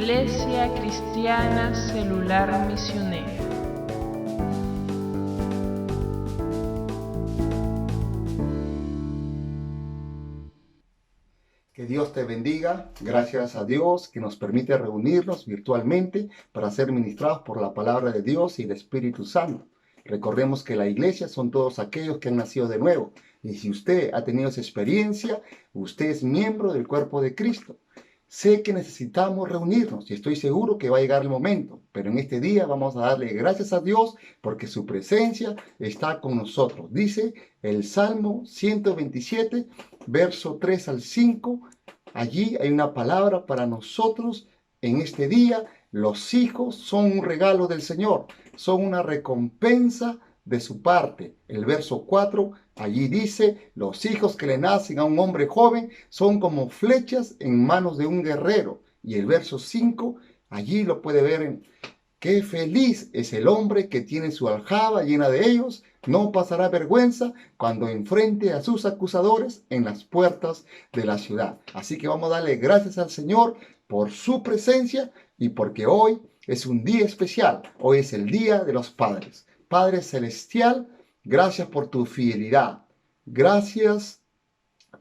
Iglesia Cristiana Celular Misionera. Que Dios te bendiga. Gracias a Dios que nos permite reunirnos virtualmente para ser ministrados por la palabra de Dios y el Espíritu Santo. Recordemos que la iglesia son todos aquellos que han nacido de nuevo. Y si usted ha tenido esa experiencia, usted es miembro del cuerpo de Cristo. Sé que necesitamos reunirnos y estoy seguro que va a llegar el momento, pero en este día vamos a darle gracias a Dios porque su presencia está con nosotros. Dice el Salmo 127, verso 3 al 5. Allí hay una palabra para nosotros en este día. Los hijos son un regalo del Señor, son una recompensa de su parte. El verso 4, allí dice, los hijos que le nacen a un hombre joven son como flechas en manos de un guerrero. Y el verso 5, allí lo puede ver qué feliz es el hombre que tiene su aljaba llena de ellos, no pasará vergüenza cuando enfrente a sus acusadores en las puertas de la ciudad. Así que vamos a darle gracias al Señor por su presencia y porque hoy es un día especial. Hoy es el Día de los Padres. Padre Celestial, gracias por tu fidelidad. Gracias,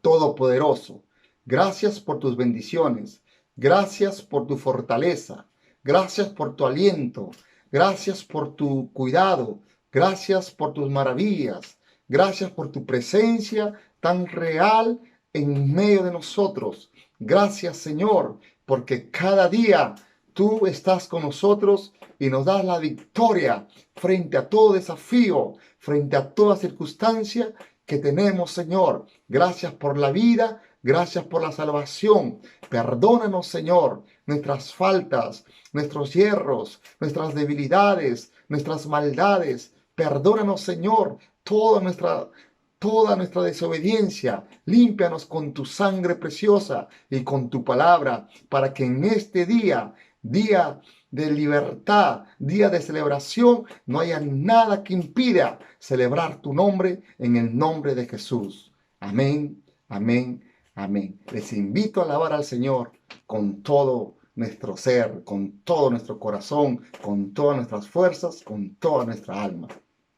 Todopoderoso. Gracias por tus bendiciones. Gracias por tu fortaleza. Gracias por tu aliento. Gracias por tu cuidado. Gracias por tus maravillas. Gracias por tu presencia tan real en medio de nosotros. Gracias, Señor, porque cada día tú estás con nosotros y nos das la victoria frente a todo desafío, frente a toda circunstancia que tenemos, Señor. Gracias por la vida, gracias por la salvación. Perdónanos, Señor, nuestras faltas, nuestros hierros, nuestras debilidades, nuestras maldades. Perdónanos, Señor, toda nuestra desobediencia. Límpianos con tu sangre preciosa y con tu palabra, para que en este día de libertad, día de celebración, no haya nada que impida celebrar tu nombre en el nombre de Jesús. Amén, amén, amén. Les invito a alabar al Señor con todo nuestro ser, con todo nuestro corazón, con todas nuestras fuerzas, con toda nuestra alma.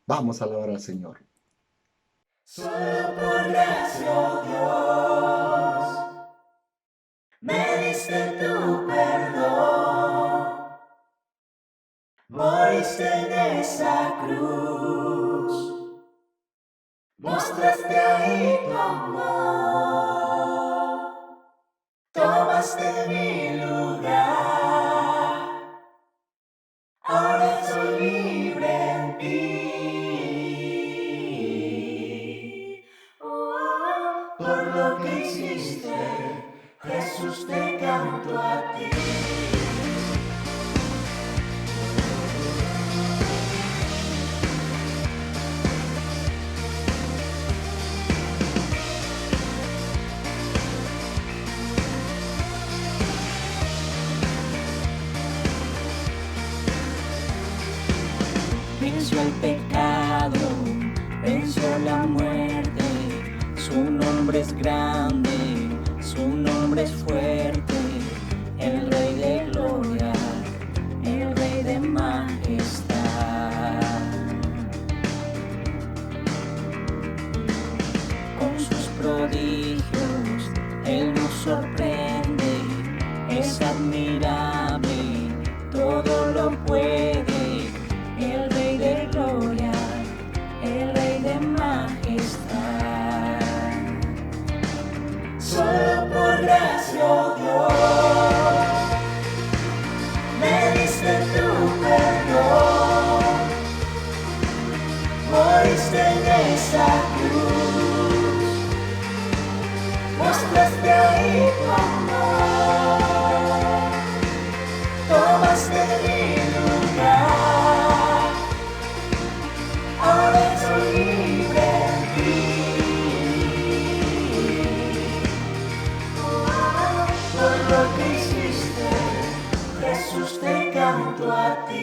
Vamos a alabar al Señor. Solo por gracia, oh Dios, me diste tu perdón, moriste en esa cruz, mostraste ahí tu amor, tomaste mi lugar, ahora soy libre en ti. Por lo que hiciste, Jesús, te canto a ti. Venció el pecado, venció la muerte. Su nombre es grande, su nombre es fuerte, el Rey de gloria, el Rey de majestad. Con sus prodigios, Él nos sorprende, es admirable, todo lo puede, el Rey de gloria, el Rey de majestad. Solo por gracia, oh Dios, me diste tu perdón, moriste en esa cruz, mostraste ahí tu amor, tomaste mi lugar, ahora soy libre en ti. Por lo que hiciste, Jesús, te canto a ti.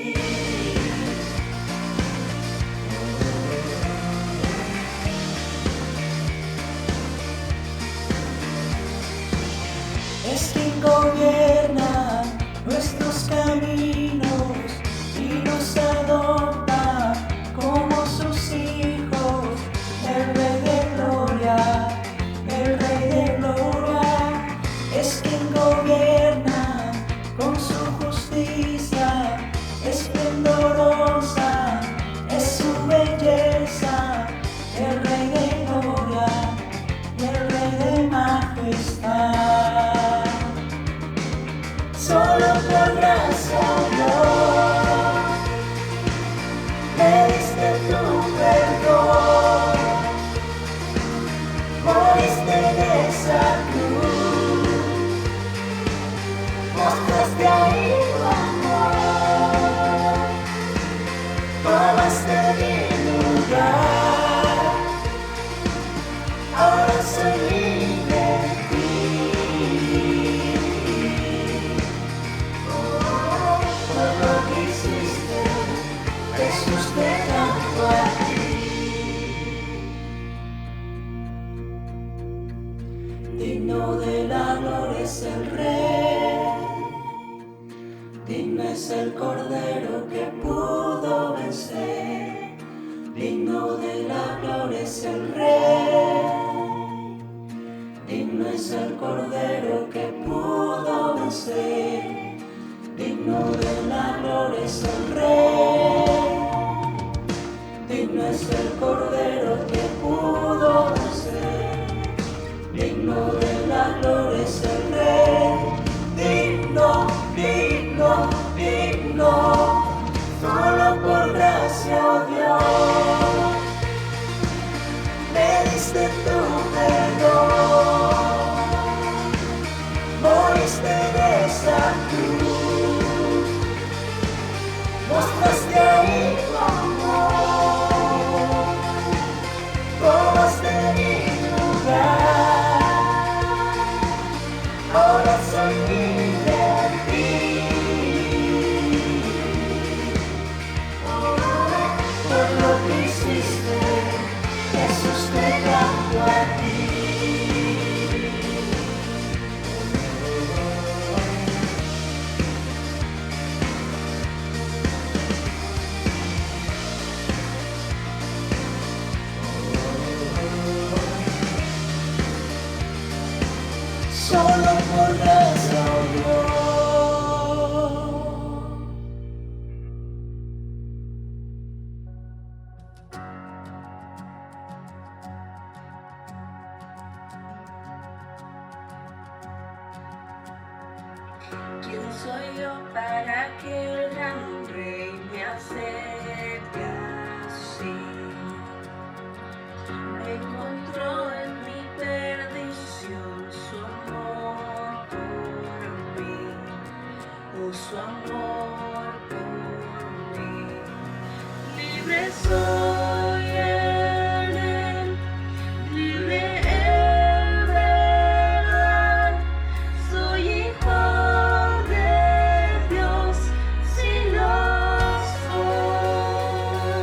caminos y nos adopta como sus hijos. El Rey de Gloria, el Rey de Gloria, es quien gobierna con su justicia esplendorosa, es su belleza. El Rey de Gloria y el Rey de majestad. Solo por gracia, Dios, me diste tu perdón, moriste en esa cruz, mostraste ahí tu amor, tomaste mi lugar, ahora soy libre en ti. Por lo que hiciste, Jesús, te canto a ti. Digno de la gloria es el Rey, digno es el Cordero que pudo vencer. Digno de la gloria es el Rey, digno es el Cordero que pudo vencer. Digno de la gloria es el Rey, digno es el Cordero que pudo vencer. Digno de la gloria es el Rey, digno, digno, digno, solo por gracia, oh Dios, me diste tu perdón, moriste de esa cruz, mostraste ahí tu amor, tomaste mi lugar, ahora soy libre en ti. Por lo que hiciste, Jesús, te canto a ti. Solo por gracia, oh Dios. ¿Quién soy yo para que el gran Rey me acepte así? Me encontró en mi perdición su amor por mí, oh, su amor por mí. Libre soy en él, libre en verdad, soy hijo de Dios, si lo soy.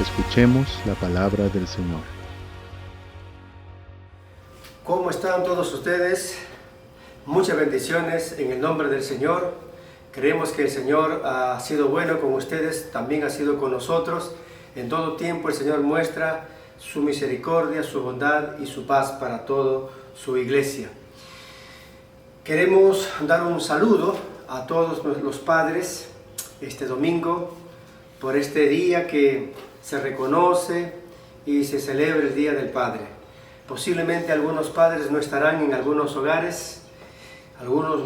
Escuchemos la palabra del Señor. ¿Cómo están todos ustedes? Muchas bendiciones en el nombre del Señor. Creemos que el Señor ha sido bueno con ustedes, también ha sido con nosotros. En todo tiempo el Señor muestra su misericordia, su bondad y su paz para toda su iglesia. Queremos dar un saludo a todos los padres este domingo por este día que se reconoce y se celebra el Día del Padre. Posiblemente algunos padres no estarán en algunos hogares,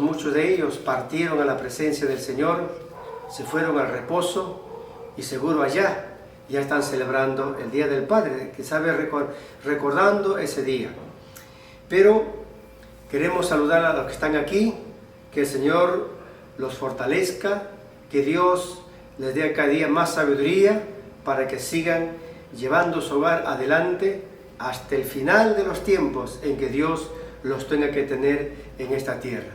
muchos de ellos partieron a la presencia del Señor, se fueron al reposo y seguro allá ya están celebrando el Día del Padre, que sabe recordando ese día. Pero queremos saludar a los que están aquí, que el Señor los fortalezca, que Dios les dé cada día más sabiduría para que sigan llevando su hogar adelante hasta el final de los tiempos en que Dios los tenga que tener en esta tierra.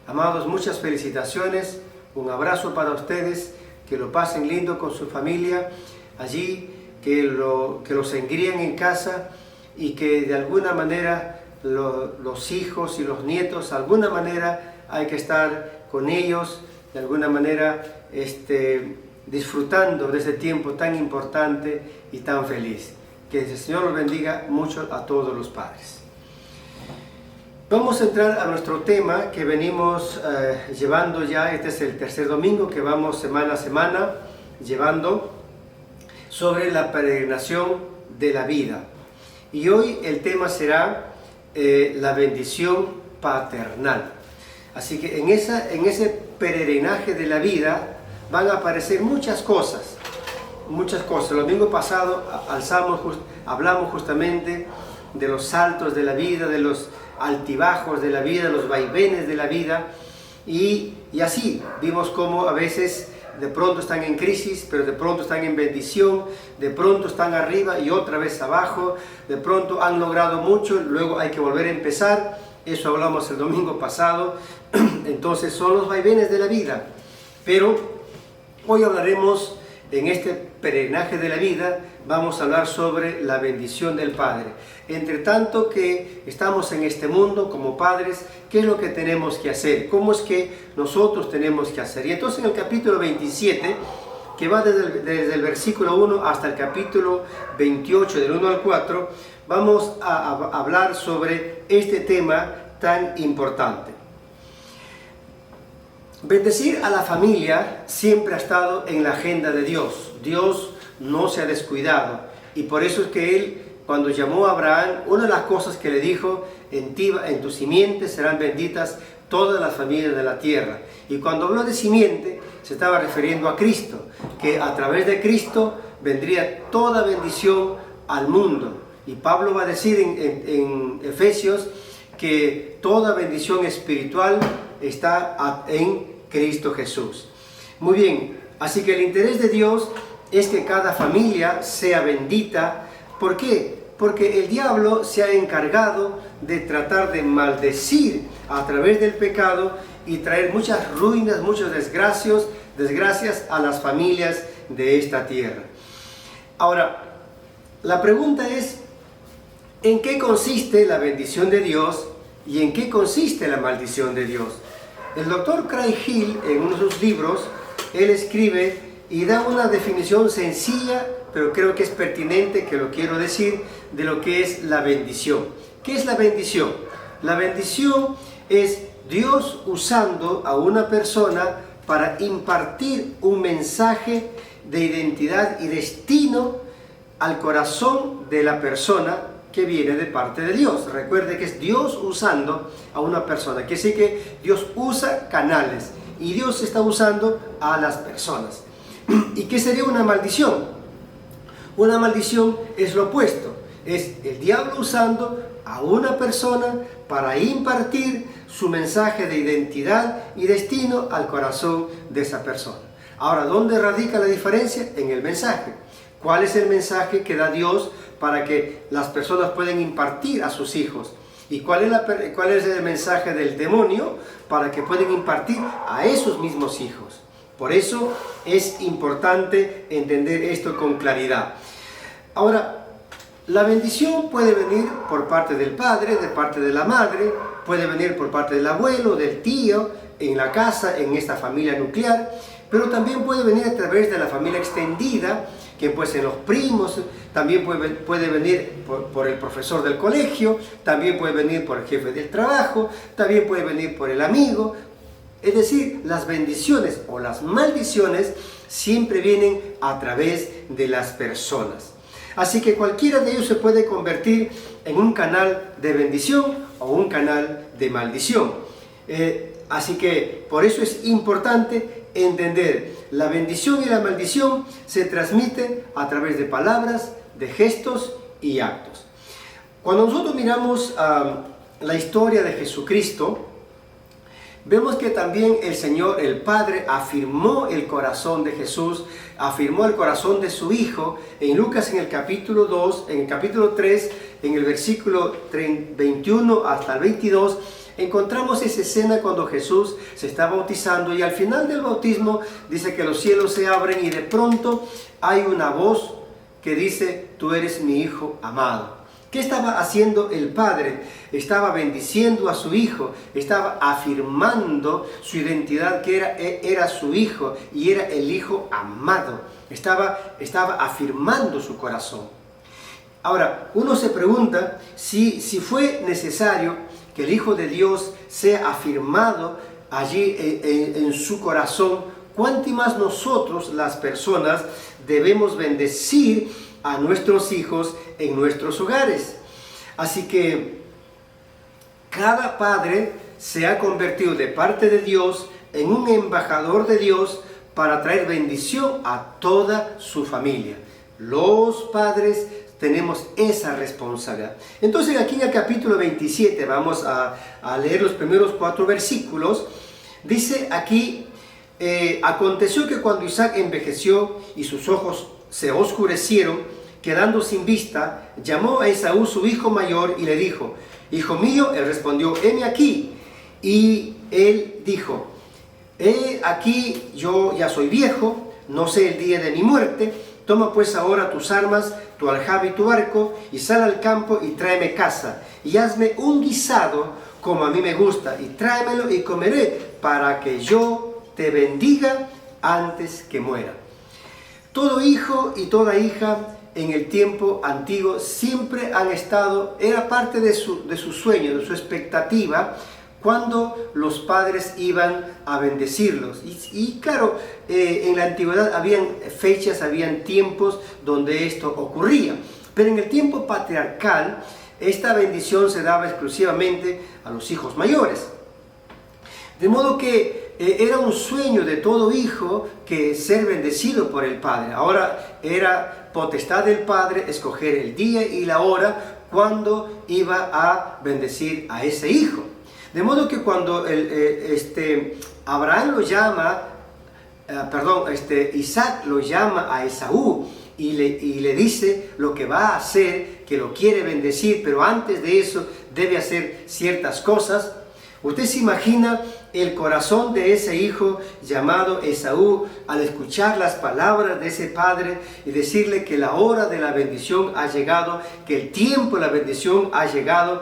Amados, muchas felicitaciones, un abrazo para ustedes, que lo pasen lindo con su familia allí, que los engríen en casa y que de alguna manera los hijos y los nietos, de alguna manera hay que estar con ellos, de alguna manera disfrutando de este tiempo tan importante y tan feliz. Que el Señor los bendiga mucho a todos los padres. Vamos a entrar a nuestro tema que venimos llevando ya. Este es el tercer domingo que vamos semana a semana llevando sobre la peregrinación de la vida. Y hoy el tema será la bendición paternal. Así que en ese peregrinaje de la vida van a aparecer muchas cosas. El domingo pasado hablamos justamente de los saltos de la vida, de los altibajos de la vida, los vaivenes de la vida, y así vimos cómo a veces de pronto están en crisis, pero de pronto están en bendición, de pronto están arriba y otra vez abajo, de pronto han logrado mucho, luego hay que volver a empezar. Eso hablamos el domingo pasado. Entonces son los vaivenes de la vida, pero hoy hablaremos en este peregrinaje de la vida, vamos a hablar sobre la bendición del Padre. Entre tanto que estamos en este mundo como padres, ¿qué es lo que tenemos que hacer? ¿Cómo es que nosotros tenemos que hacer? Y entonces en el capítulo 27, que va desde el versículo 1 hasta el capítulo 28, del 1 al 4, vamos a hablar sobre este tema tan importante. Bendecir a la familia siempre ha estado en la agenda de Dios. Dios no se ha descuidado, y por eso es que Él, cuando llamó a Abraham, una de las cosas que le dijo: en tu simiente serán benditas todas las familias de la tierra. Y cuando habló de simiente, se estaba refiriendo a Cristo, que a través de Cristo vendría toda bendición al mundo. Y Pablo va a decir en Efesios que toda bendición espiritual está en Cristo Jesús. Muy bien, así que el interés de Dios es que cada familia sea bendita. ¿Por qué? Porque el diablo se ha encargado de tratar de maldecir a través del pecado y traer muchas ruinas, muchas desgracias a las familias de esta tierra. Ahora, la pregunta es: ¿en qué consiste la bendición de Dios y en qué consiste la maldición de Dios? El doctor Craig Hill, en uno de sus libros, él escribe y da una definición sencilla, pero creo que es pertinente, que lo quiero decir, de lo que es la bendición. ¿Qué es la bendición? La bendición es Dios usando a una persona para impartir un mensaje de identidad y destino al corazón de la persona que viene de parte de Dios. Recuerde que es Dios usando a una persona, que sí que Dios usa canales y Dios está usando a las personas. ¿Y qué sería una maldición? Una maldición es lo opuesto, es el diablo usando a una persona para impartir su mensaje de identidad y destino al corazón de esa persona. Ahora, ¿dónde radica la diferencia? En el mensaje. ¿Cuál es el mensaje que da Dios para que las personas puedan impartir a sus hijos? ¿Y cuál es el mensaje del demonio para que puedan impartir a esos mismos hijos? Por eso es importante entender esto con claridad. Ahora, la bendición puede venir por parte del padre, de parte de la madre, puede venir por parte del abuelo, del tío, en la casa, en esta familia nuclear, pero también puede venir a través de la familia extendida, que puede ser los primos, también puede venir por el profesor del colegio, también puede venir por el jefe del trabajo, también puede venir por el amigo. Es decir, las bendiciones o las maldiciones siempre vienen a través de las personas. Así que cualquiera de ellos se puede convertir en un canal de bendición o un canal de maldición. Así que por eso es importante entender, la bendición y la maldición se transmiten a través de palabras, de gestos y actos. Cuando nosotros miramos la historia de Jesucristo, vemos que también el Señor, el Padre, afirmó el corazón de Jesús, afirmó el corazón de su Hijo. En Lucas, en el capítulo 2, en el capítulo 3, en el versículo 21 hasta el 22, encontramos esa escena cuando Jesús se está bautizando, y al final del bautismo dice que los cielos se abren y de pronto hay una voz que dice: tú eres mi Hijo amado. ¿Qué estaba haciendo el Padre? Estaba bendiciendo a su Hijo, estaba afirmando su identidad, que era su Hijo y era el Hijo amado. Estaba afirmando su corazón. Ahora, uno se pregunta si fue necesario que el Hijo de Dios sea afirmado allí en su corazón, ¿cuánto más nosotros, las personas, debemos bendecir a nuestros hijos en nuestros hogares? Así que cada padre se ha convertido de parte de Dios en un embajador de Dios para traer bendición a toda su familia. Los padres tenemos esa responsabilidad. Entonces aquí en el capítulo 27, vamos a leer los primeros 4 versículos. Dice aquí: aconteció que cuando Isaac envejeció y sus ojos se oscurecieron, quedando sin vista, llamó a Esaú su hijo mayor y le dijo: hijo mío. Él respondió: heme aquí. Y él dijo: he aquí, yo ya soy viejo, no sé el día de mi muerte. Toma pues ahora tus armas, tu aljaba y tu arco, y sal al campo y tráeme caza, y hazme un guisado como a mí me gusta, y tráemelo y comeré, para que yo te bendiga antes que muera. Todo hijo y toda hija en el tiempo antiguo siempre han estado, era parte de su sueño, de su expectativa, cuando los padres iban a bendecirlos. Y claro, en la antigüedad habían fechas, habían tiempos donde esto ocurría. Pero en el tiempo patriarcal, esta bendición se daba exclusivamente a los hijos mayores. De modo que era un sueño de todo hijo que ser bendecido por el padre. Ahora era potestad del padre escoger el día y la hora cuando iba a bendecir a ese hijo. De modo que cuando Abraham lo llama, Isaac lo llama a Esaú y le dice lo que va a hacer, que lo quiere bendecir, pero antes de eso debe hacer ciertas cosas. Usted se imagina el corazón de ese hijo llamado Esaú al escuchar las palabras de ese padre y decirle que la hora de la bendición ha llegado, que el tiempo de la bendición ha llegado.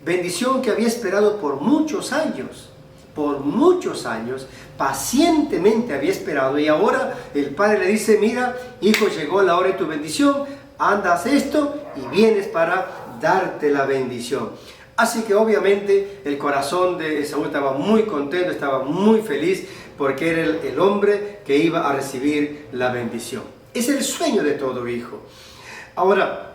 Bendición que había esperado por muchos años, pacientemente había esperado, y ahora el padre le dice: mira, hijo, llegó la hora de tu bendición, andas esto y vienes para darte la bendición. Así que obviamente el corazón de Esaú estaba muy contento, estaba muy feliz, porque era el hombre que iba a recibir la bendición. Es el sueño de todo hijo. Ahora,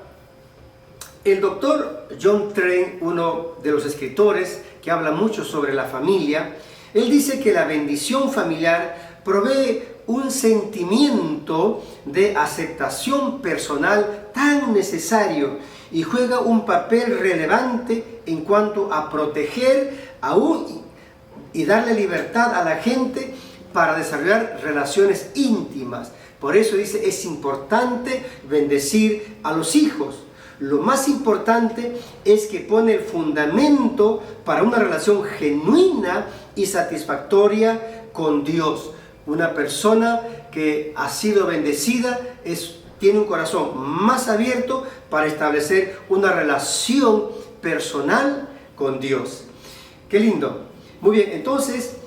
el doctor John Train, uno de los escritores que habla mucho sobre la familia, él dice que la bendición familiar provee un sentimiento de aceptación personal tan necesario y juega un papel relevante en cuanto a proteger y darle libertad a la gente para desarrollar relaciones íntimas. Por eso dice, es importante bendecir a los hijos. Lo más importante es que pone el fundamento para una relación genuina y satisfactoria con Dios. Una persona que ha sido bendecida es tiene un corazón más abierto para establecer una relación personal con Dios. Qué lindo. Muy bien, entonces,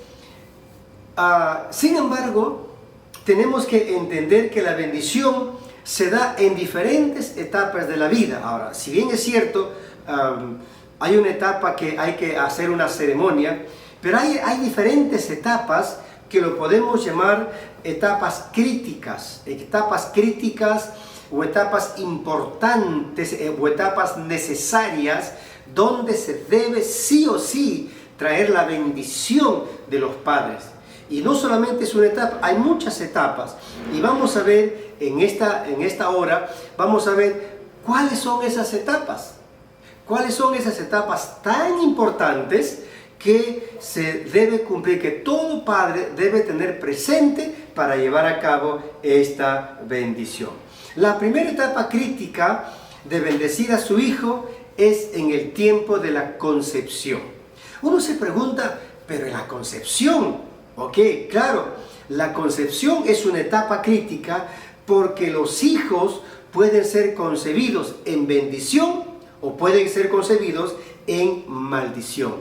sin embargo, tenemos que entender que la bendición se da en diferentes etapas de la vida. Ahora, si bien es cierto, hay una etapa que hay que hacer una ceremonia, pero hay diferentes etapas que lo podemos llamar etapas críticas o etapas importantes o etapas necesarias, donde se debe sí o sí traer la bendición de los padres. Y no solamente es una etapa, hay muchas etapas. Y vamos a ver en esta hora, vamos a ver cuáles son esas etapas. ¿Cuáles son esas etapas tan importantes que se debe cumplir, que todo padre debe tener presente para llevar a cabo esta bendición? La primera etapa crítica de bendecir a su hijo es en el tiempo de la concepción. Uno se pregunta, pero en la concepción, ok, claro, la concepción es una etapa crítica porque los hijos pueden ser concebidos en bendición o pueden ser concebidos en maldición.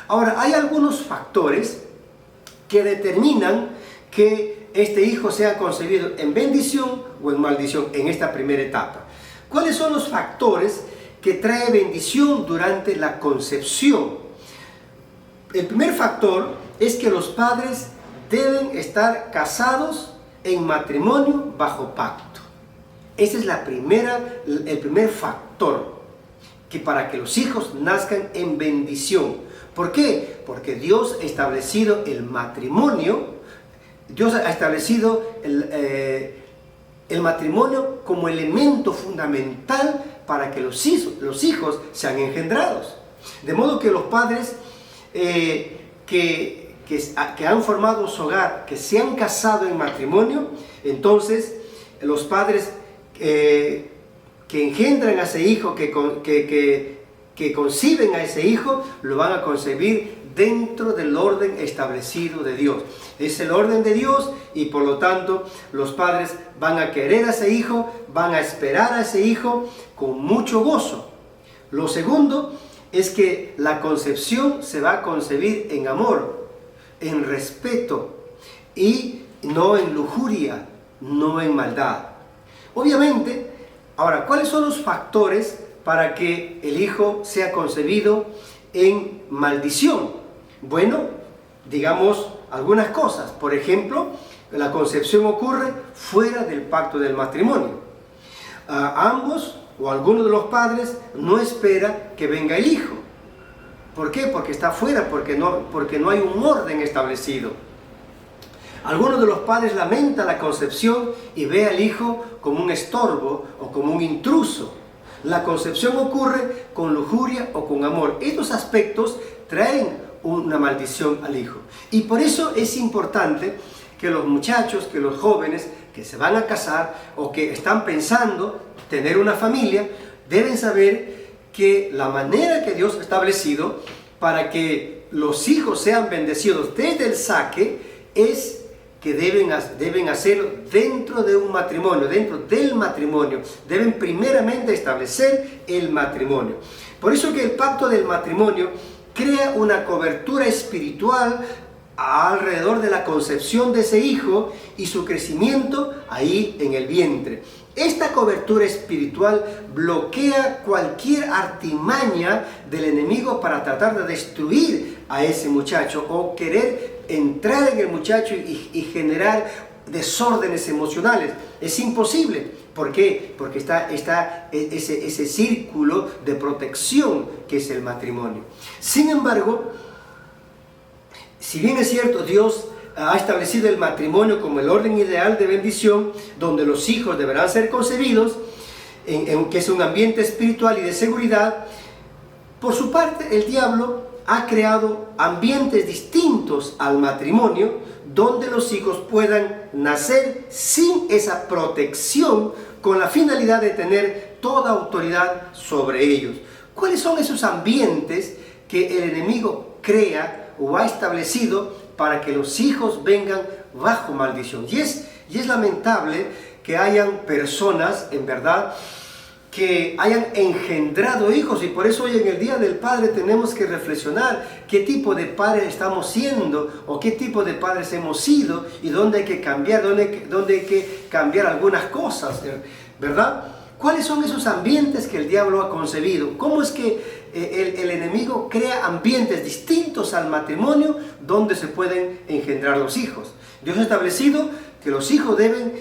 Ahora, hay algunos factores que determinan que este hijo sea concebido en bendición o en maldición en esta primera etapa. ¿Cuáles son los factores que trae bendición durante la concepción? El primer factor es que los padres deben estar casados en matrimonio bajo pacto. Ese es el primer factor, que para que los hijos nazcan en bendición. ¿Por qué? Porque Dios ha establecido el matrimonio, Dios ha establecido el matrimonio como elemento fundamental para que los hijos sean engendrados. De modo que los padres que han formado su hogar, que se han casado en matrimonio, entonces los padres que engendran a ese hijo, que conciben a ese hijo, lo van a concebir dentro del orden establecido de Dios. Es el orden de Dios y por lo tanto los padres van a querer a ese hijo, van a esperar a ese hijo con mucho gozo. Lo segundo es que la concepción se va a concebir en amor, en respeto y no en lujuria, no en maldad. Obviamente, ahora, ¿cuáles son los factores para que el hijo sea concebido en maldición? Bueno, digamos algunas cosas. Por ejemplo, la concepción ocurre fuera del pacto del matrimonio. Ambos o alguno de los padres no espera que venga el hijo. ¿Por qué? Porque está fuera, porque no hay un orden establecido. Algunos de los padres lamenta la concepción y ve al hijo como un estorbo o como un intruso. La concepción ocurre con lujuria o con amor. Estos aspectos traen una maldición al hijo. Y por eso es importante que los muchachos, que los jóvenes que se van a casar o que están pensando tener una familia, deben saber que la manera que Dios ha establecido para que los hijos sean bendecidos desde el saque es que deben hacerlo dentro de un matrimonio, dentro del matrimonio. Deben primeramente establecer el matrimonio. Por eso que el pacto del matrimonio crea una cobertura espiritual alrededor de la concepción de ese hijo y su crecimiento ahí en el vientre. Esta cobertura espiritual bloquea cualquier artimaña del enemigo para tratar de destruir a ese muchacho o querer entrar en el muchacho y generar desórdenes emocionales. Es imposible. ¿Por qué? Porque está ese círculo de protección que es el matrimonio. Sin embargo, si bien es cierto, Dios ha establecido el matrimonio como el orden ideal de bendición, donde los hijos deberán ser concebidos, que es un ambiente espiritual y de seguridad, por su parte el diablo ha creado ambientes distintos al matrimonio, donde los hijos puedan nacer sin esa protección, con la finalidad de tener toda autoridad sobre ellos. ¿Cuáles son esos ambientes que el enemigo crea o ha establecido para que los hijos vengan bajo maldición? Y es lamentable que hayan personas, en verdad, que hayan engendrado hijos, y por eso hoy en el Día del Padre tenemos que reflexionar qué tipo de padres estamos siendo o qué tipo de padres hemos sido y dónde hay que cambiar, dónde hay que cambiar algunas cosas, ¿verdad? ¿Cuáles son esos ambientes que el diablo ha concebido? ¿Cómo es que el enemigo crea ambientes distintos al matrimonio donde se pueden engendrar los hijos? Dios ha establecido que los hijos deben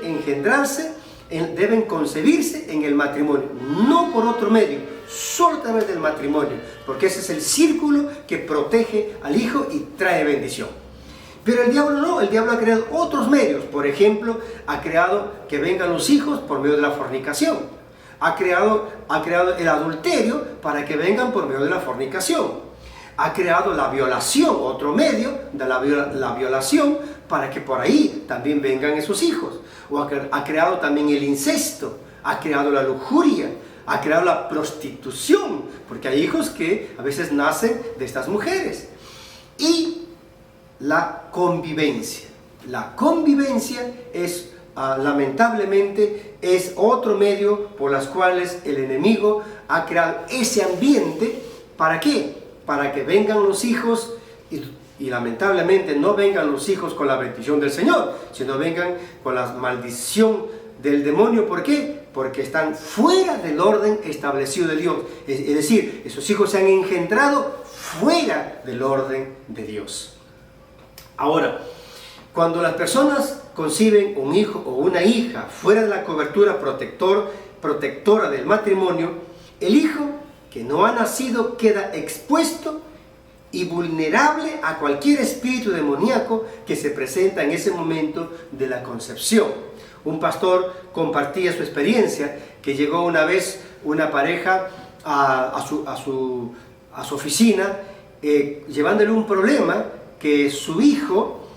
engendrarse, deben concebirse en el matrimonio, no por otro medio, solo a través del matrimonio, porque ese es el círculo que protege al hijo y trae bendición. Pero el diablo no, el diablo ha creado otros medios. Por ejemplo, ha creado que vengan los hijos por medio de la fornicación. Ha creado el adulterio para que vengan por medio de la fornicación. Ha creado la violación, otro medio de la violación, para que por ahí también vengan esos hijos. O ha creado también el incesto, ha creado la lujuria, ha creado la prostitución, porque hay hijos que a veces nacen de estas mujeres. Y la convivencia. La convivencia es, lamentablemente, es otro medio por los cuales el enemigo ha creado ese ambiente. ¿Para qué? Para que vengan los hijos y lamentablemente no vengan los hijos con la bendición del Señor, sino vengan con la maldición del demonio. ¿Por qué? Porque están fuera del orden establecido de Dios. Es decir, esos hijos se han engendrado fuera del orden de Dios. Ahora, cuando las personas conciben un hijo o una hija fuera de la cobertura protectora del matrimonio, el hijo que no ha nacido queda expuesto y vulnerable a cualquier espíritu demoníaco que se presenta en ese momento de la concepción. Un pastor compartía su experiencia, que llegó una vez una pareja a su oficina, llevándole un problema, que su hijo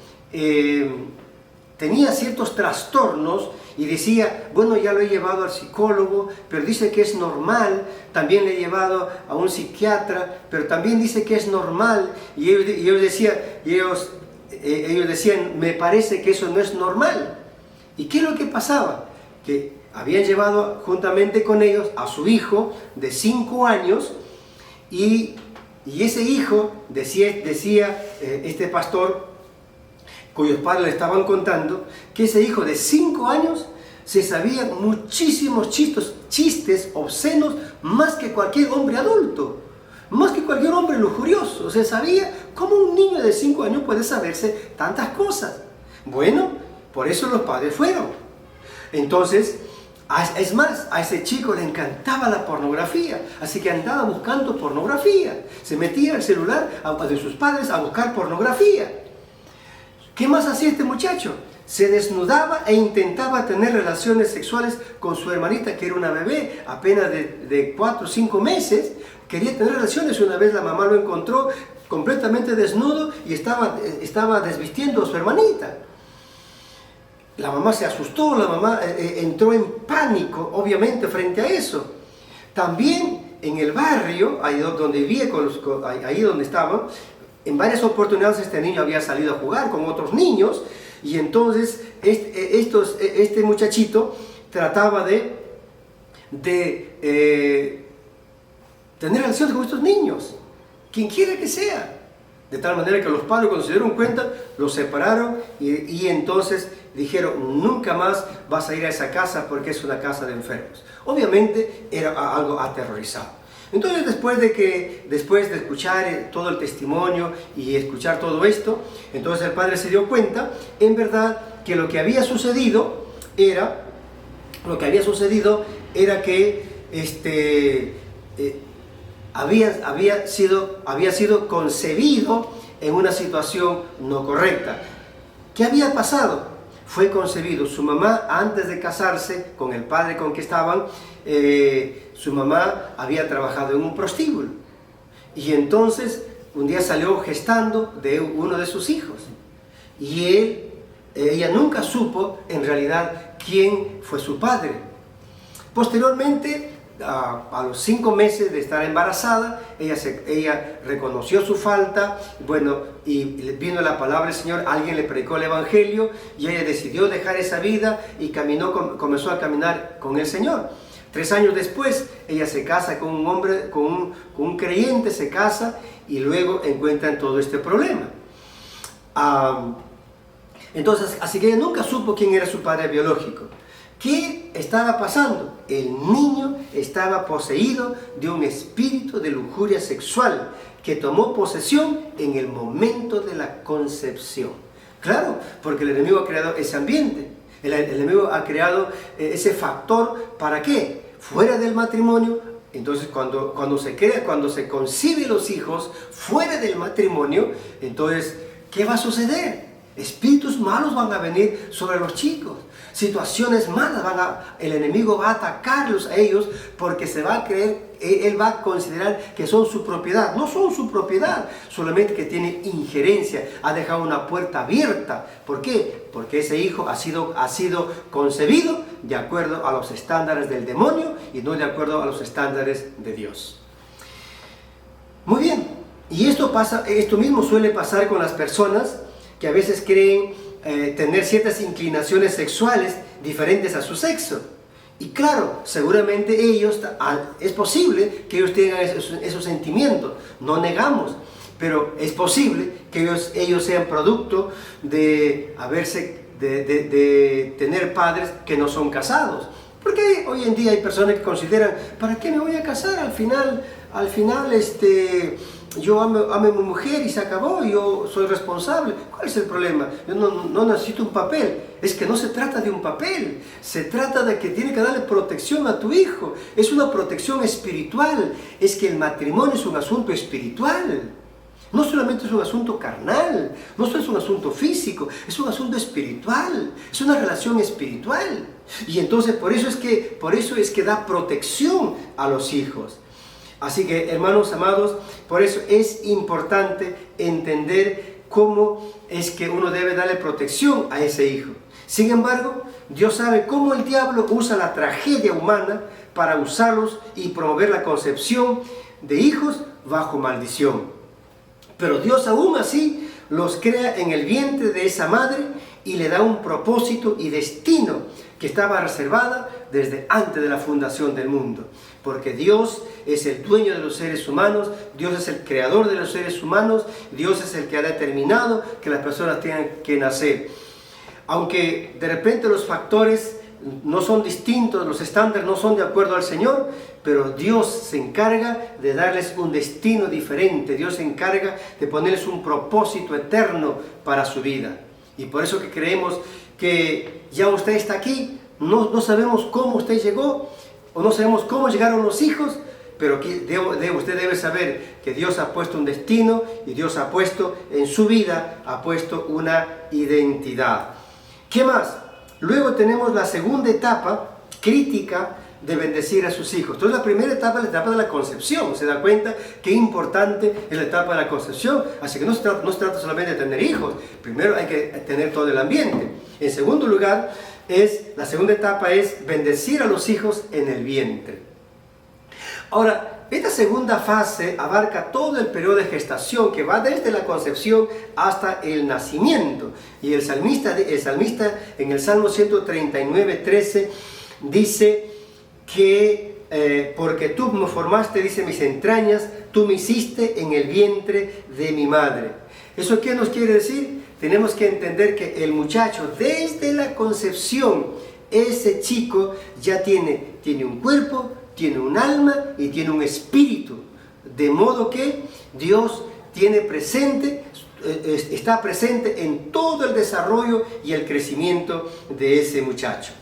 tenía ciertos trastornos, y decía, bueno, ya lo he llevado al psicólogo, pero dice que es normal. También le he llevado a un psiquiatra, pero también dice que es normal. Y ellos decían, me parece que eso no es normal. ¿Y qué es lo que pasaba? Que habían llevado juntamente con ellos a su hijo de 5 años, y ese hijo, decía este pastor, cuyos padres le estaban contando, que ese hijo de 5 años se sabía muchísimos chistes obscenos, más que cualquier hombre adulto, más que cualquier hombre lujurioso. O sea, sabía cómo un niño de 5 años puede saberse tantas cosas. Bueno, por eso los padres fueron. Entonces, es más, a ese chico le encantaba la pornografía, así que andaba buscando pornografía. Se metía al celular de sus padres a buscar pornografía. ¿Qué más hacía este muchacho? Se desnudaba e intentaba tener relaciones sexuales con su hermanita, que era una bebé, apenas de 4 o 5 meses. Quería tener relaciones, y una vez la mamá lo encontró completamente desnudo y estaba desvistiendo a su hermanita. La mamá se asustó, la mamá entró en pánico, obviamente, frente a eso. También en el barrio, ahí donde vivía, ahí donde estaba, en varias oportunidades este niño había salido a jugar con otros niños, y entonces este muchachito trataba de tener relaciones con estos niños, quien quiera que sea. De tal manera que los padres, cuando se dieron cuenta, los separaron y entonces dijeron, nunca más vas a ir a esa casa porque es una casa de enfermos. Obviamente era algo aterrorizado. Entonces, después de escuchar todo el testimonio y escuchar todo esto, entonces el padre se dio cuenta, en verdad, que lo que había sucedido era que había sido concebido en una situación no correcta. ¿Qué había pasado? Fue concebido. Su mamá, antes de casarse con el padre con que estaban, su mamá había trabajado en un prostíbulo. Y entonces, un día salió gestando de uno de sus hijos. Y ella nunca supo, en realidad, quién fue su padre. Posteriormente, a los 5 meses de estar embarazada, ella reconoció su falta, bueno, y vino la palabra del Señor, alguien le predicó el Evangelio y ella decidió dejar esa vida y comenzó a caminar con el Señor. 3 años después, ella se casa con un hombre, con un creyente, se casa y luego encuentran todo este problema. Entonces, así que ella nunca supo quién era su padre biológico. ¿Qué estaba pasando? El niño estaba poseído de un espíritu de lujuria sexual que tomó posesión en el momento de la concepción. Claro, porque el enemigo ha creado ese ambiente. El enemigo ha creado ese factor, ¿para qué? Fuera del matrimonio. Entonces cuando se conciben los hijos fuera del matrimonio, entonces, ¿qué va a suceder? Espíritus malos van a venir sobre los chicos. Situaciones malas el enemigo va a atacarlos a ellos porque se va a creer, él va a considerar que son su propiedad. No son su propiedad, solamente que tiene injerencia, ha dejado una puerta abierta. ¿Por qué? Porque ese hijo ha sido concebido de acuerdo a los estándares del demonio y no de acuerdo a los estándares de Dios. Muy bien, y esto mismo suele pasar con las personas que a veces creen tener ciertas inclinaciones sexuales diferentes a su sexo. Y claro, seguramente es posible que ellos tengan esos sentimientos, no negamos, pero es posible que ellos sean producto de tener padres que no son casados. Porque hoy en día hay personas que consideran, ¿para qué me voy a casar? Al final yo amo a mi mujer y se acabó, yo soy responsable. ¿Cuál es el problema? Yo no necesito un papel. Es que no se trata de un papel, se trata de que tiene que darle protección a tu hijo. Es una protección espiritual, es que el matrimonio es un asunto espiritual. No solamente es un asunto carnal, no solo es un asunto físico, es un asunto espiritual, es una relación espiritual. Y entonces por eso es que da protección a los hijos. Así que, hermanos amados, por eso es importante entender cómo es que uno debe darle protección a ese hijo. Sin embargo, Dios sabe cómo el diablo usa la tragedia humana para usarlos y promover la concepción de hijos bajo maldición. Pero Dios aún así los crea en el vientre de esa madre y le da un propósito y destino que estaba reservada desde antes de la fundación del mundo. Porque Dios es el dueño de los seres humanos, Dios es el creador de los seres humanos, Dios es el que ha determinado que las personas tengan que nacer. Aunque de repente los factores no son distintos, los estándares no son de acuerdo al Señor, pero Dios se encarga de darles un destino diferente, Dios se encarga de ponerles un propósito eterno para su vida. Y por eso que creemos que ya usted está aquí, no sabemos cómo usted llegó, o no sabemos cómo llegaron los hijos, pero usted debe saber que Dios ha puesto un destino y Dios ha puesto en su vida, ha puesto una identidad. ¿Qué más? Luego tenemos la segunda etapa crítica de bendecir a sus hijos. Entonces la primera etapa es la etapa de la concepción. Se da cuenta qué importante es la etapa de la concepción. Así que no se trata solamente de tener hijos. Primero hay que tener todo el ambiente. En segundo lugar, la segunda etapa es bendecir a los hijos en el vientre. Ahora, esta segunda fase abarca todo el periodo de gestación que va desde la concepción hasta el nacimiento. Y el salmista en el Salmo 139:13 dice que porque tú me formaste, dice, mis entrañas, tú me hiciste en el vientre de mi madre. ¿Eso qué nos quiere decir? Tenemos que entender que el muchacho, desde la concepción, ese chico ya tiene un cuerpo, tiene un alma y tiene un espíritu. De modo que Dios está presente en todo el desarrollo y el crecimiento de ese muchacho.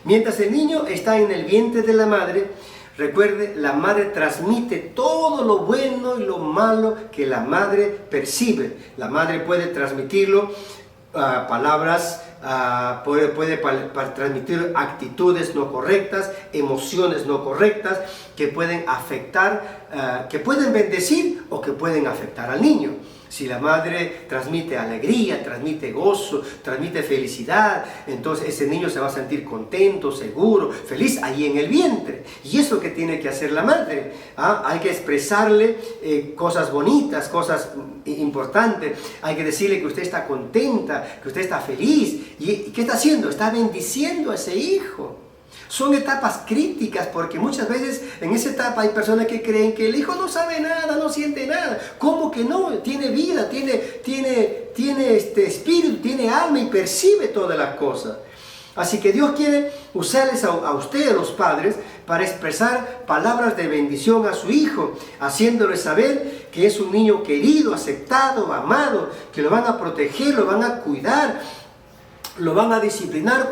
Mientras el niño está en el vientre de la madre, recuerde, la madre transmite todo lo bueno y lo malo que la madre percibe. La madre puede transmitirlo palabras, puede transmitir actitudes no correctas, emociones no correctas que pueden afectar, que pueden bendecir o que pueden afectar al niño. Si la madre transmite alegría, transmite gozo, transmite felicidad, entonces ese niño se va a sentir contento, seguro, feliz ahí en el vientre. Y eso que tiene que hacer la madre. Hay que expresarle cosas bonitas, cosas importantes. Hay que decirle que usted está contenta, que usted está feliz. ¿Y qué está haciendo? Está bendiciendo a ese hijo. Son etapas críticas, porque muchas veces en esa etapa hay personas que creen que el hijo no sabe nada, no siente nada. ¿Cómo que no? Tiene vida, tiene espíritu, tiene alma y percibe todas las cosas. Así que Dios quiere usarles a ustedes, los padres, para expresar palabras de bendición a su hijo, haciéndole saber que es un niño querido, aceptado, amado, que lo van a proteger, lo van a cuidar, lo van a disciplinar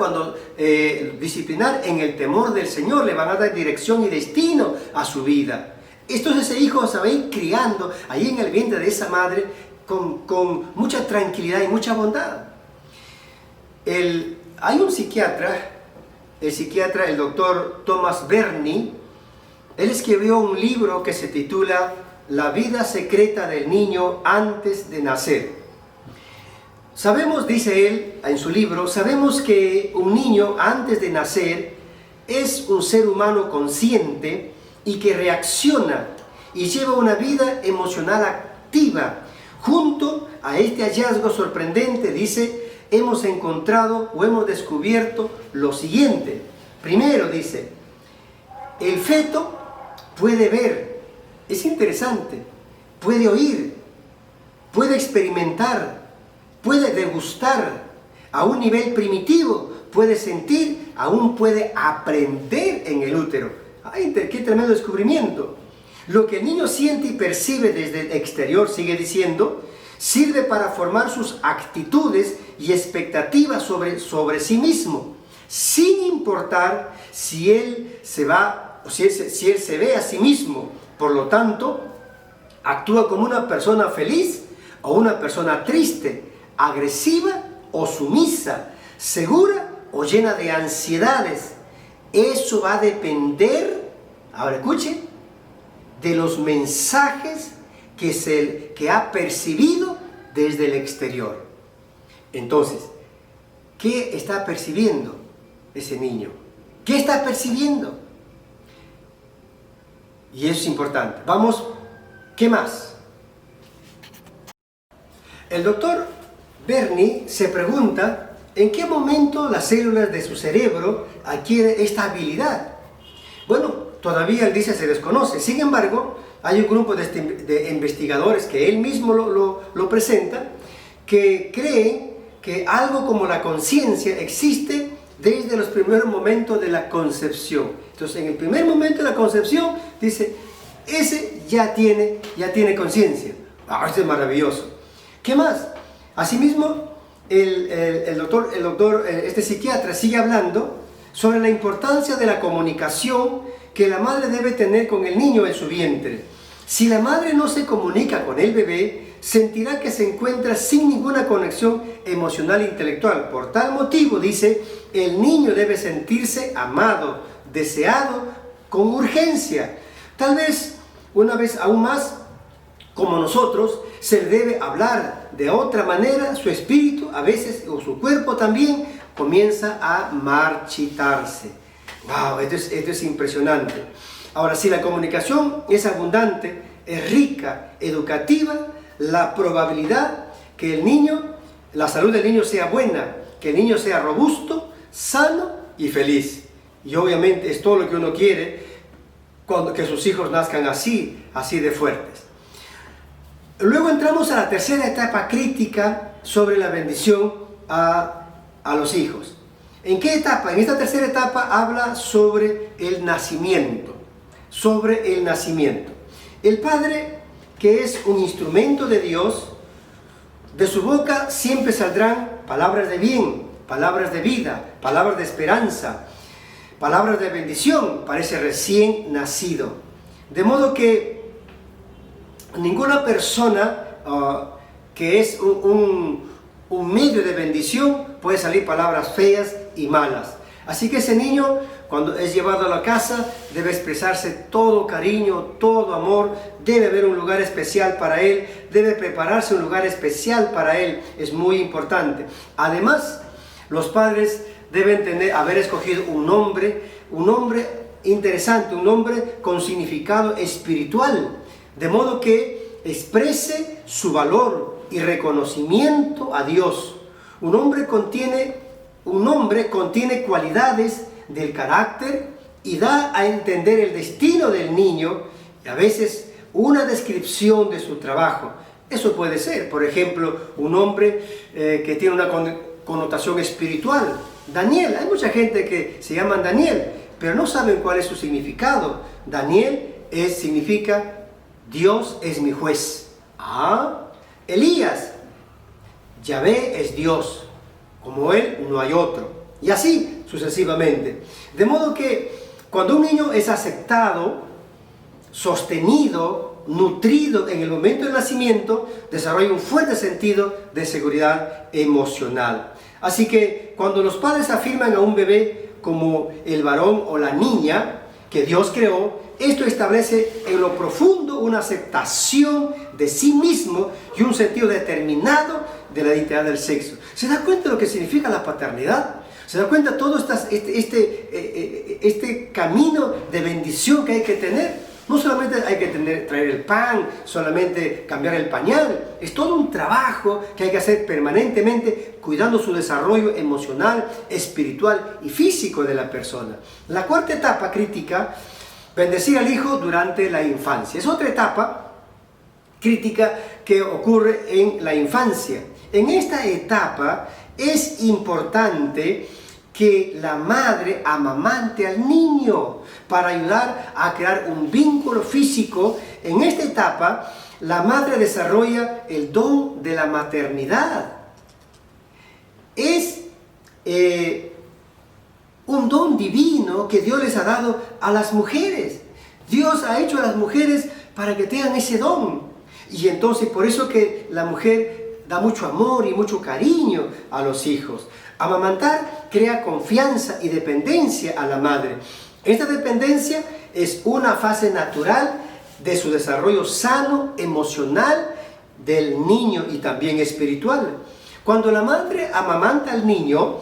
disciplinar en el temor del Señor, le van a dar dirección y destino a su vida. Entonces ese hijo se va a ir criando ahí en el vientre de esa madre con mucha tranquilidad y mucha bondad. Hay un psiquiatra, el doctor Thomas Bernie. Él escribió un libro que se titula La vida secreta del niño antes de nacer. Sabemos, dice él en su libro, sabemos que un niño antes de nacer es un ser humano consciente y que reacciona y lleva una vida emocional activa. Junto a este hallazgo sorprendente, dice, hemos encontrado o hemos descubierto lo siguiente. Primero, dice, el feto puede ver, es interesante, puede oír, puede experimentar, puede degustar a un nivel primitivo, puede sentir, aún puede aprender en el útero. ¡Ay, qué tremendo descubrimiento! Lo que el niño siente y percibe desde el exterior, sigue diciendo, sirve para formar sus actitudes y expectativas sobre sí mismo, sin importar si él se ve a sí mismo. Por lo tanto, actúa como una persona feliz o una persona triste, agresiva o sumisa, segura o llena de ansiedades. Eso va a depender, ahora escuche, de los mensajes que ha percibido desde el exterior. Entonces, ¿qué está percibiendo ese niño? ¿Qué está percibiendo? Y eso es importante. Vamos, ¿qué más? El doctor Bernie se pregunta en qué momento las células de su cerebro adquieren esta habilidad. Bueno, todavía él dice se desconoce. Sin embargo, hay un grupo de investigadores que él mismo lo presenta, que creen que algo como la conciencia existe desde los primeros momentos de la concepción. Entonces, en el primer momento de la concepción, dice, ese ya tiene conciencia. Esto es maravilloso. ¿Qué más? Asimismo, este psiquiatra sigue hablando sobre la importancia de la comunicación que la madre debe tener con el niño en su vientre. Si la madre no se comunica con el bebé, sentirá que se encuentra sin ninguna conexión emocional e intelectual. Por tal motivo, dice, el niño debe sentirse amado, deseado, con urgencia. Tal vez, una vez aún más, como nosotros, se le debe hablar de otra manera. Su espíritu, a veces, o su cuerpo también, comienza a marchitarse. ¡Wow! Esto es impresionante. Ahora, si la comunicación es abundante, es rica, educativa, la probabilidad que la salud del niño sea buena, que el niño sea robusto, sano y feliz. Y obviamente es todo lo que uno quiere, que sus hijos nazcan así de fuertes. Luego entramos a la tercera etapa crítica sobre la bendición a los hijos. ¿En qué etapa? En esta tercera etapa habla sobre el nacimiento. Sobre el nacimiento. El padre, que es un instrumento de Dios, de su boca siempre saldrán palabras de bien, palabras de vida, palabras de esperanza, palabras de bendición para ese recién nacido. De modo que ninguna persona que es un medio de bendición puede salir palabras feas y malas. Así que ese niño, cuando es llevado a la casa, debe expresarse todo cariño, todo amor, debe haber un lugar especial para él, debe prepararse un lugar especial para él, es muy importante. Además, los padres deben haber escogido un nombre interesante, un nombre con significado espiritual, de modo que exprese su valor y reconocimiento a Dios. Un nombre contiene cualidades del carácter y da a entender el destino del niño y a veces una descripción de su trabajo. Eso puede ser, por ejemplo, un nombre que tiene una connotación espiritual. Daniel, hay mucha gente que se llama Daniel, pero no saben cuál es su significado. Daniel significa Dios es mi juez. Elías, Yahvé es Dios, como Él no hay otro. Y así sucesivamente. De modo que cuando un niño es aceptado, sostenido, nutrido en el momento del nacimiento, desarrolla un fuerte sentido de seguridad emocional. Así que cuando los padres afirman a un bebé como el varón o la niña que Dios creó, esto establece en lo profundo una aceptación de sí mismo y un sentido determinado de la identidad del sexo. ¿Se da cuenta de lo que significa la paternidad? ¿Se da cuenta de todo este camino de bendición que hay que tener? No solamente hay que traer el pan, solamente cambiar el pañal. Es todo un trabajo que hay que hacer permanentemente, cuidando su desarrollo emocional, espiritual y físico de la persona. La cuarta etapa crítica, bendecir al hijo durante la infancia. Es otra etapa crítica que ocurre en la infancia. En esta etapa es importante que la madre amamante al niño para ayudar a crear un vínculo físico. En esta etapa, la madre desarrolla el don de la maternidad. Es un don divino que Dios les ha dado a las mujeres. Dios ha hecho a las mujeres para que tengan ese don. Y entonces por eso que la mujer da mucho amor y mucho cariño a los hijos. Amamantar crea confianza y dependencia a la madre. Esta dependencia es una fase natural de su desarrollo sano, emocional del niño y también espiritual. Cuando la madre amamanta al niño,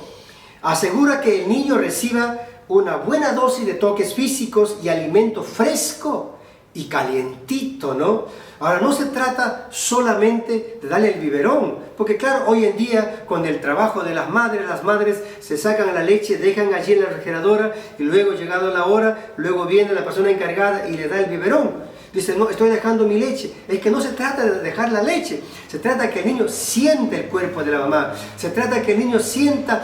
asegura que el niño reciba una buena dosis de toques físicos y alimento fresco y calientito, ¿no? Ahora, no se trata solamente de darle el biberón, porque claro, hoy en día con el trabajo de las madres se sacan la leche, dejan allí en la refrigeradora y luego, llegado la hora, luego viene la persona encargada y le da el biberón. Dice, no, estoy dejando mi leche. Es que no se trata de dejar la leche, se trata de que el niño siente el cuerpo de la mamá, se trata de que el niño sienta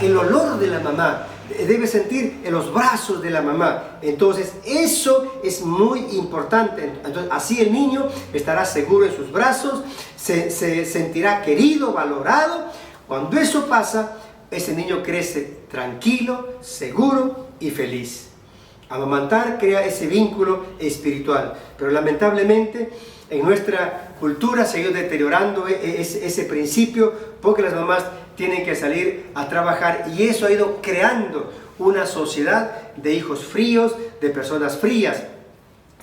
el olor de la mamá, debe sentir en los brazos de la mamá. Entonces eso es muy importante. Entonces, así el niño estará seguro en sus brazos, se sentirá querido, valorado. Cuando eso pasa, ese niño crece tranquilo, seguro y feliz. Amamantar crea ese vínculo espiritual, pero lamentablemente en nuestra cultura se ha ido deteriorando ese principio, porque las mamás tienen que salir a trabajar y eso ha ido creando una sociedad de hijos fríos, de personas frías.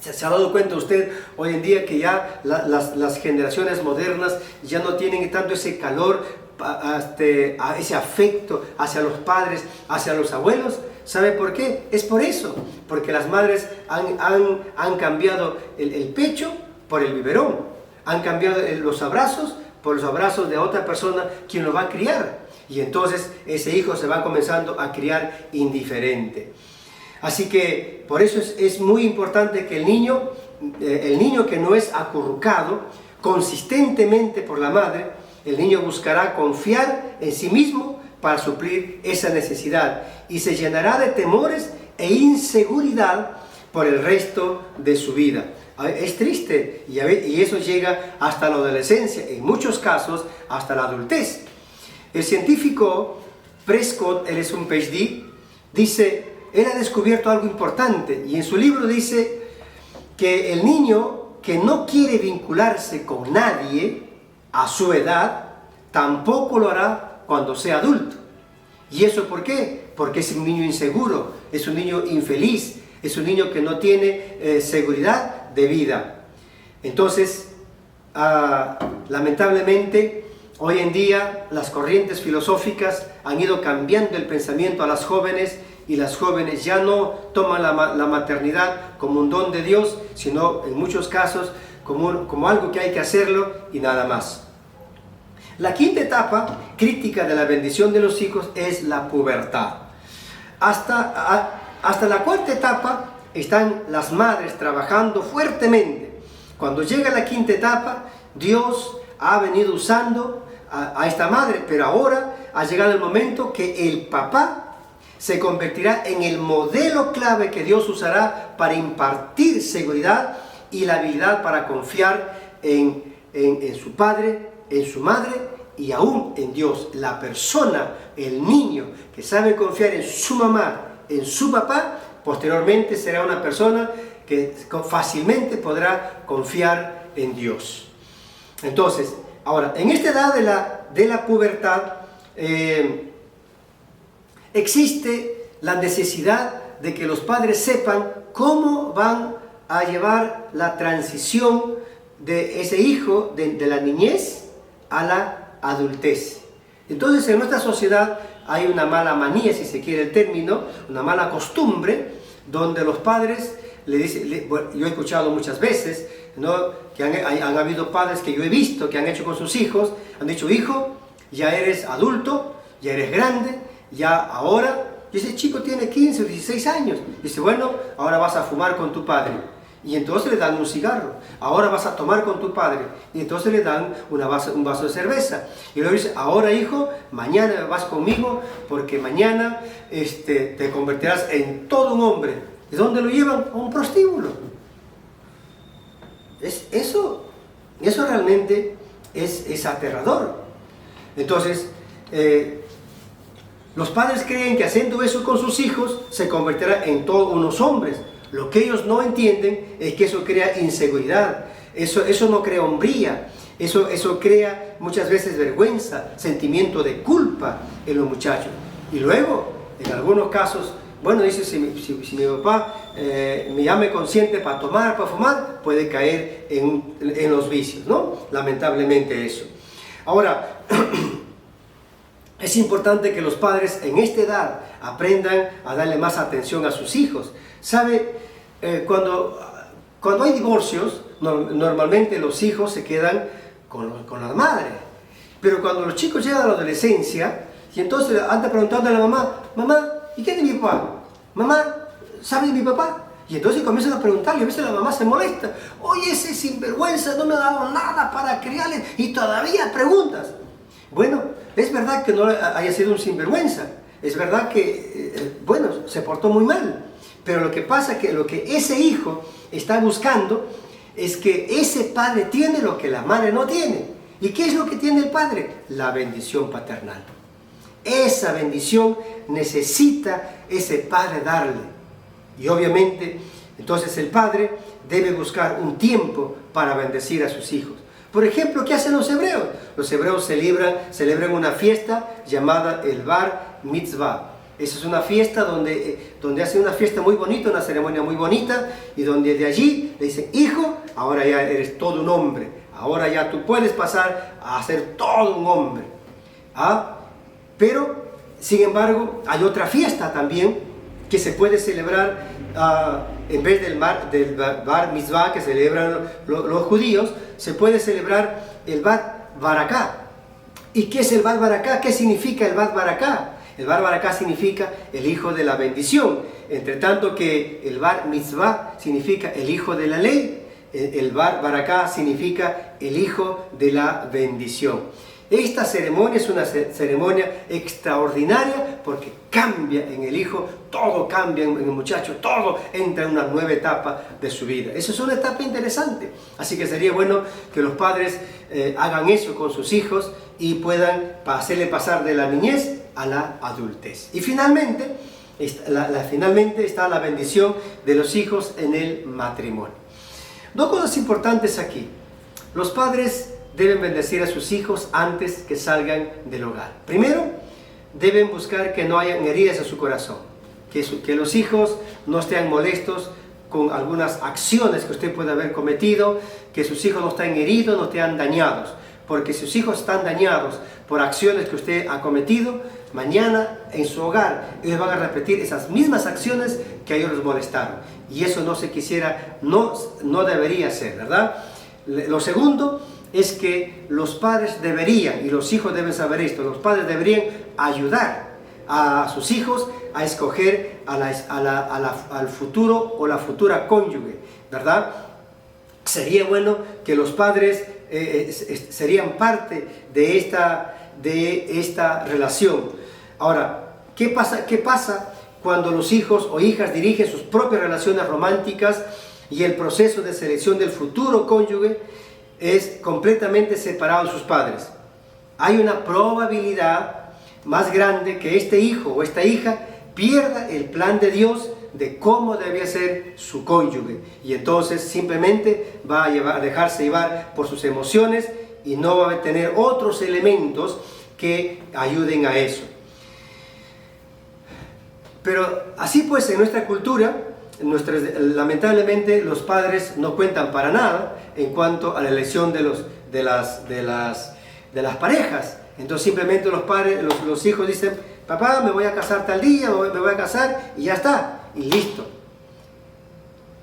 ¿Se ha dado cuenta usted hoy en día que ya las generaciones modernas ya no tienen tanto ese calor, ese afecto hacia los padres, hacia los abuelos? ¿Sabe por qué? Es por eso, porque las madres han cambiado el pecho por el biberón, han cambiado los abrazos por los abrazos de otra persona quien lo va a criar, y entonces ese hijo se va comenzando a criar indiferente. Así que por eso es muy importante que el niño que no es acurrucado consistentemente por la madre, el niño buscará confiar en sí mismo para suplir esa necesidad y se llenará de temores e inseguridad por el resto de su vida. Es triste y eso llega hasta la adolescencia, en muchos casos hasta la adultez. El científico Prescott, él es un PhD, dice, él ha descubierto algo importante y en su libro dice que el niño que no quiere vincularse con nadie a su edad, tampoco lo hará cuando sea adulto. ¿Y eso por qué? Porque es un niño inseguro, es un niño infeliz, es un niño que no tiene seguridad de vida. Entonces, lamentablemente, hoy en día las corrientes filosóficas han ido cambiando el pensamiento a las jóvenes y las jóvenes ya no toman la maternidad como un don de Dios, sino en muchos casos como algo que hay que hacerlo y nada más. La quinta etapa crítica de la bendición de los hijos es la pubertad. Hasta la cuarta etapa están las madres trabajando fuertemente. Cuando llega la quinta etapa, Dios ha venido usando a esta madre, pero ahora ha llegado el momento que el papá se convertirá en el modelo clave que Dios usará para impartir seguridad y la habilidad para confiar en su padre, en su madre y aún en Dios. La persona, el niño que sabe confiar en su mamá, en su papá, posteriormente será una persona que fácilmente podrá confiar en Dios. Entonces, ahora, en esta edad de la pubertad, existe la necesidad de que los padres sepan cómo van a llevar la transición de ese hijo de la niñez a la adultez. Entonces, en nuestra sociedad hay una mala manía, si se quiere el término, una mala costumbre, donde los padres le dicen, yo he escuchado muchas veces, ¿no?, que han habido padres que yo he visto que han hecho con sus hijos, han dicho: hijo, ya eres adulto, ya eres grande, ya ahora, y ese chico tiene 15 o 16 años, dice: bueno, ahora vas a fumar con tu padre. Y entonces le dan un cigarro. Ahora vas a tomar con tu padre. Y entonces le dan un vaso de cerveza. Y luego dice: ahora, hijo, mañana vas conmigo, porque mañana te convertirás en todo un hombre. ¿De dónde lo llevan? A un prostíbulo. Eso realmente es aterrador. Entonces, los padres creen que haciendo eso con sus hijos se convertirán en todos unos hombres. Lo que ellos no entienden es que eso crea inseguridad, eso no crea hombría, eso crea muchas veces vergüenza, sentimiento de culpa en los muchachos. Y luego, en algunos casos, bueno, dice, si mi papá me llame consciente para tomar, para fumar, puede caer en los vicios, ¿no? Lamentablemente eso. Ahora, es importante que los padres en esta edad aprendan a darle más atención a sus hijos. ¿Sabe? Cuando hay divorcios, normalmente los hijos se quedan con la madre. Pero cuando los chicos llegan a la adolescencia, y entonces andan preguntando a la mamá: mamá, ¿y qué de mi papá? Mamá, ¿sabe de mi papá? Y entonces comienzan a preguntarle, y a veces la mamá se molesta: oye, ese sinvergüenza no me ha dado nada para criarle y todavía preguntas. Bueno, es verdad que no haya sido un sinvergüenza, es verdad que, se portó muy mal. Pero lo que pasa es que lo que ese hijo está buscando es que ese padre tiene lo que la madre no tiene. ¿Y qué es lo que tiene el padre? La bendición paternal. Esa bendición necesita ese padre darle. Y obviamente, entonces el padre debe buscar un tiempo para bendecir a sus hijos. Por ejemplo, ¿qué hacen los hebreos? Los hebreos celebran una fiesta llamada el Bar Mitzvah. Esa es una fiesta donde hacen una fiesta muy bonita, una ceremonia muy bonita, y donde de allí le dicen: hijo, ahora ya eres todo un hombre, ahora ya tú puedes pasar a ser todo un hombre. Pero, sin embargo, hay otra fiesta también que se puede celebrar en vez del Bar Mitzvah que celebran los judíos, se puede celebrar el Bar Baraká. ¿Y qué es el Bar Baraká? ¿Qué significa el Bar Baraká? El Bar Baraká significa el hijo de la bendición, entre tanto que el Bar Mitzvah significa el hijo de la ley. El Bar Baraká significa el hijo de la bendición. Esta ceremonia es una ceremonia extraordinaria porque cambia en el hijo, todo cambia en el muchacho, todo entra en una nueva etapa de su vida. Esa es una etapa interesante, así que sería bueno que los padres hagan eso con sus hijos y puedan hacerle pasar de la niñez a la adultez. Y finalmente está la bendición de los hijos en el matrimonio. Dos cosas importantes aquí. Los padres deben bendecir a sus hijos antes que salgan del hogar. Primero, deben buscar que no hayan heridas en su corazón, que los hijos no estén molestos con algunas acciones que usted puede haber cometido, que sus hijos no estén heridos, no estén dañados. porque sus hijos están dañados por acciones que usted ha cometido, mañana en su hogar ellos van a repetir esas mismas acciones que a ellos les molestaron. Y eso no se quisiera, no debería ser, ¿verdad? Lo segundo es que los padres deberían, y los hijos deben saber esto, los padres deberían ayudar a sus hijos a escoger al futuro o la futura cónyuge, ¿verdad? Sería bueno que los padres serían parte de esta relación. Ahora, ¿qué pasa cuando los hijos o hijas dirigen sus propias relaciones románticas y el proceso de selección del futuro cónyuge es completamente separado de sus padres? Hay una probabilidad más grande que este hijo o esta hija pierda el plan de Dios de cómo debía ser su cónyuge, y entonces simplemente va a dejarse llevar por sus emociones y no va a tener otros elementos que ayuden a eso. Pero así pues, en nuestra cultura, lamentablemente los padres no cuentan para nada en cuanto a la elección de las parejas. Entonces simplemente los padres, los hijos dicen: papá, me voy a casar tal día, o me voy a casar, y ya está, y listo.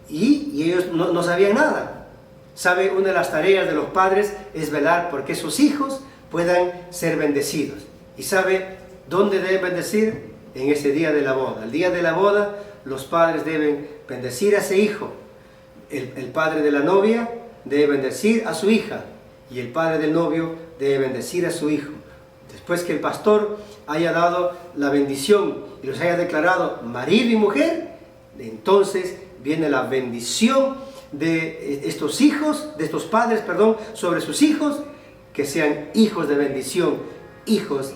Y ellos no sabían nada. ¿Sabe? Una de las tareas de los padres es velar porque sus hijos puedan ser bendecidos. ¿Y sabe dónde deben bendecir? En ese día de la boda. El día de la boda, los padres deben bendecir a ese hijo. El padre de la novia debe bendecir a su hija, y el padre del novio debe bendecir a su hijo. Después que el pastor haya dado la bendición y los haya declarado marido y mujer, entonces viene la bendición de estos hijos, de estos padres, sobre sus hijos, que sean hijos de bendición, hijos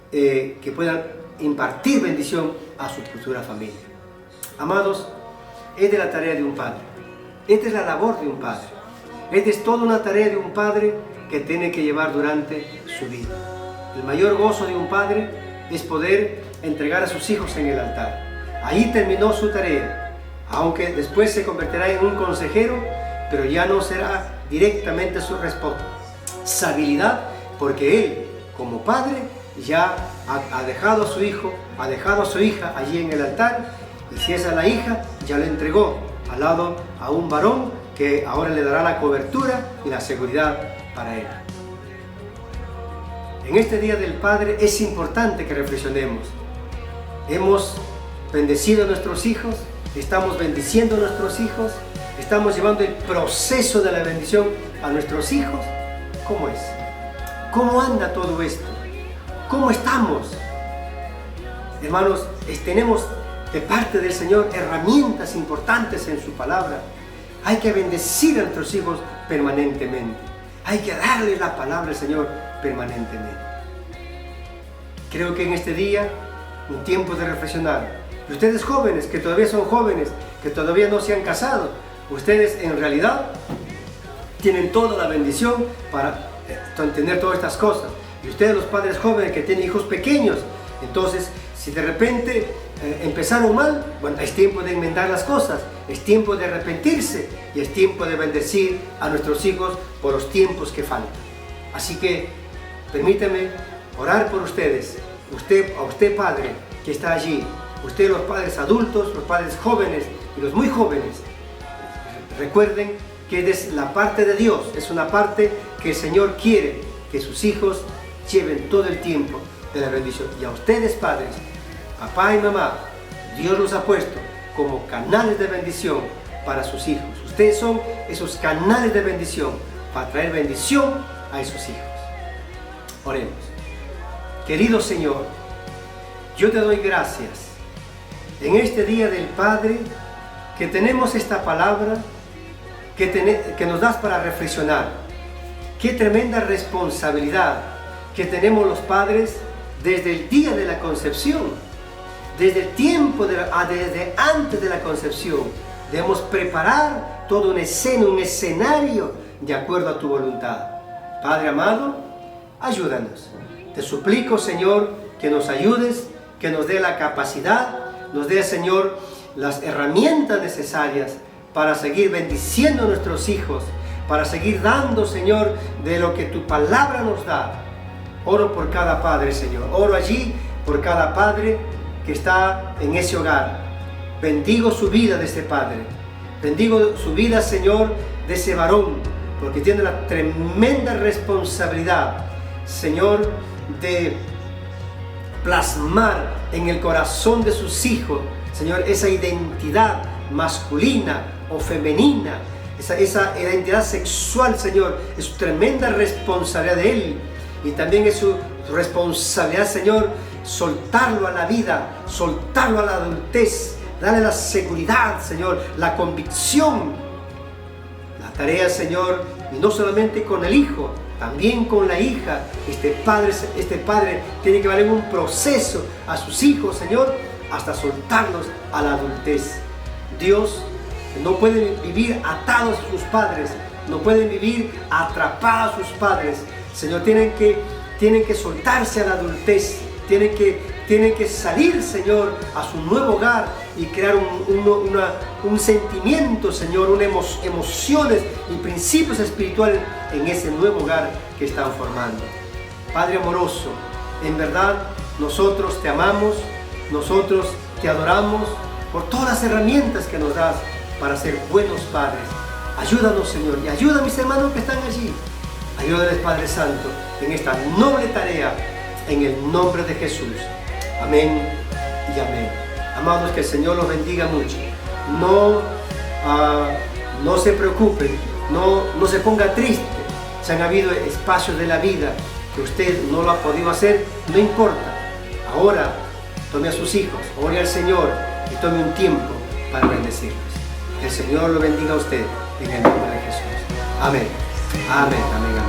que puedan impartir bendición a su futura familia. Amados, esta es la tarea de un padre. Esta es la labor de un padre. Esta es toda una tarea de un padre que tiene que llevar durante su vida. El mayor gozo de un padre es poder entregar a sus hijos en el altar. Ahí terminó su tarea, aunque después se convertirá en un consejero, pero ya no será directamente su responsabilidad, porque él, como padre, ya ha dejado a su hijo, ha dejado a su hija allí en el altar, y si esa es la hija, ya le entregó al lado a un varón que ahora le dará la cobertura y la seguridad para él. En este Día del Padre es importante que reflexionemos. Hemos bendecido a nuestros hijos, estamos bendiciendo a nuestros hijos, estamos llevando el proceso de la bendición a nuestros hijos. ¿Cómo es? ¿Cómo anda todo esto? ¿Cómo estamos? Hermanos, tenemos de parte del Señor herramientas importantes en su palabra. Hay que bendecir a nuestros hijos permanentemente. Hay que darle la palabra al Señor permanentemente. Creo que en este día, un tiempo de reflexionar. Y ustedes jóvenes, que todavía son jóvenes, que todavía no se han casado, ustedes en realidad tienen toda la bendición para tener todas estas cosas. Y ustedes, los padres jóvenes que tienen hijos pequeños, entonces si de repente empezaron mal, bueno, es tiempo de enmendar las cosas, es tiempo de arrepentirse y es tiempo de bendecir a nuestros hijos por los tiempos que faltan. Así que permítame orar por ustedes, a usted padre que está allí, ustedes los padres adultos, los padres jóvenes y los muy jóvenes. Recuerden que es la parte de Dios, es una parte que el Señor quiere que sus hijos lleven todo el tiempo de la bendición. Y a ustedes padres, papá y mamá, Dios los ha puesto como canales de bendición para sus hijos. Ustedes son esos canales de bendición para traer bendición a esos hijos. Oremos. Querido Señor, yo te doy gracias en este Día del Padre que tenemos esta palabra que nos das para reflexionar. Qué tremenda responsabilidad que tenemos los padres desde el día de la concepción, desde el tiempo, desde antes de la concepción. Debemos preparar todo un escenario de acuerdo a tu voluntad. Padre amado, ayúdanos. Te suplico, Señor, que nos ayudes, que nos dé la capacidad, nos dé, Señor, las herramientas necesarias para seguir bendiciendo a nuestros hijos, para seguir dando, Señor, de lo que tu palabra nos da. Oro por cada padre, Señor. Oro allí por cada padre que está en ese hogar. Bendigo su vida de ese padre. Bendigo su vida, Señor, de ese varón, porque tiene la tremenda responsabilidad, Señor, de plasmar en el corazón de sus hijos, Señor, esa identidad masculina o femenina, esa identidad sexual, Señor. Es tremenda responsabilidad de él, y también es su responsabilidad, Señor, soltarlo a la vida, soltarlo a la adultez, darle la seguridad, Señor, la convicción, la tarea, Señor, y no solamente con el hijo, también con la hija. Este padre tiene que valer un proceso a sus hijos, Señor, hasta soltarlos a la adultez. Dios, no pueden vivir atados a sus padres, no pueden vivir atrapados a sus padres. Señor, tienen que soltarse a la adultez, tienen que salir, Señor, a su nuevo hogar y crear un sentimiento, Señor, emociones y principios espirituales en ese nuevo hogar que están formando. Padre amoroso, en verdad nosotros te amamos, nosotros te adoramos por todas las herramientas que nos das para ser buenos padres. Ayúdanos, Señor, y ayuda a mis hermanos que están allí. Ayúdales, Padre Santo, en esta noble tarea, en el nombre de Jesús. Amén y amén. Amados, que el Señor los bendiga mucho. No se preocupen, no se ponga triste. Si han habido espacios de la vida que usted no lo ha podido hacer, no importa. Ahora tome a sus hijos, ore al Señor y tome un tiempo para bendecirlos. Que el Señor lo bendiga a usted en el nombre de Jesús. Amén. Amén, amén, amén.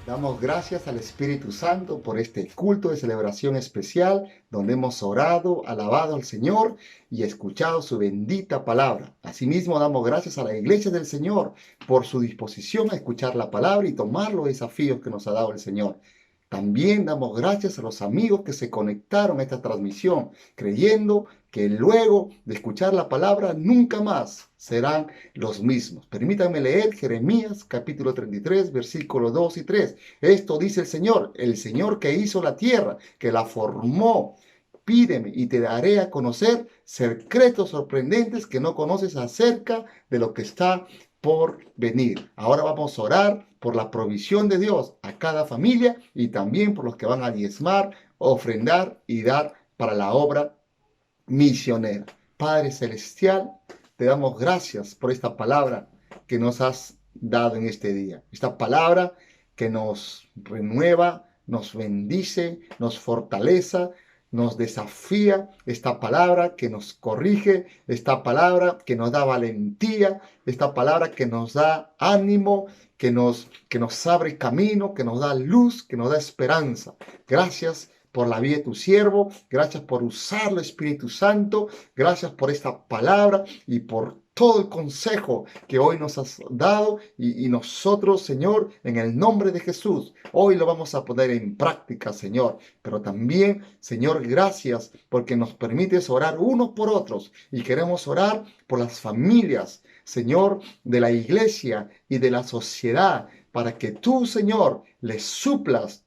Damos gracias al Espíritu Santo por este culto de celebración especial donde hemos orado, alabado al Señor y escuchado su bendita palabra. Asimismo, damos gracias a la Iglesia del Señor por su disposición a escuchar la palabra y tomar los desafíos que nos ha dado el Señor. También damos gracias a los amigos que se conectaron a esta transmisión, creyendo que luego de escuchar la palabra nunca más serán los mismos. Permítanme leer Jeremías capítulo 33, versículos 2 y 3. Esto dice el Señor que hizo la tierra, que la formó. Pídeme y te daré a conocer secretos sorprendentes que no conoces acerca de lo que está por venir. Ahora vamos a orar por la provisión de Dios a cada familia y también por los que van a diezmar, ofrendar y dar para la obra misionera. Padre Celestial, te damos gracias por esta palabra que nos has dado en este día. Esta palabra que nos renueva, nos bendice, nos fortalece, nos desafía, esta palabra que nos corrige, esta palabra que nos da valentía, esta palabra que nos da ánimo, que nos abre camino, que nos da luz, que nos da esperanza. Gracias por la vida de tu siervo, gracias por usarlo, Espíritu Santo, gracias por esta palabra y por todo el consejo que hoy nos has dado y nosotros, Señor, en el nombre de Jesús, hoy lo vamos a poner en práctica, Señor. Pero también, Señor, gracias porque nos permites orar unos por otros y queremos orar por las familias, Señor, de la iglesia y de la sociedad, para que tú, Señor, les suplas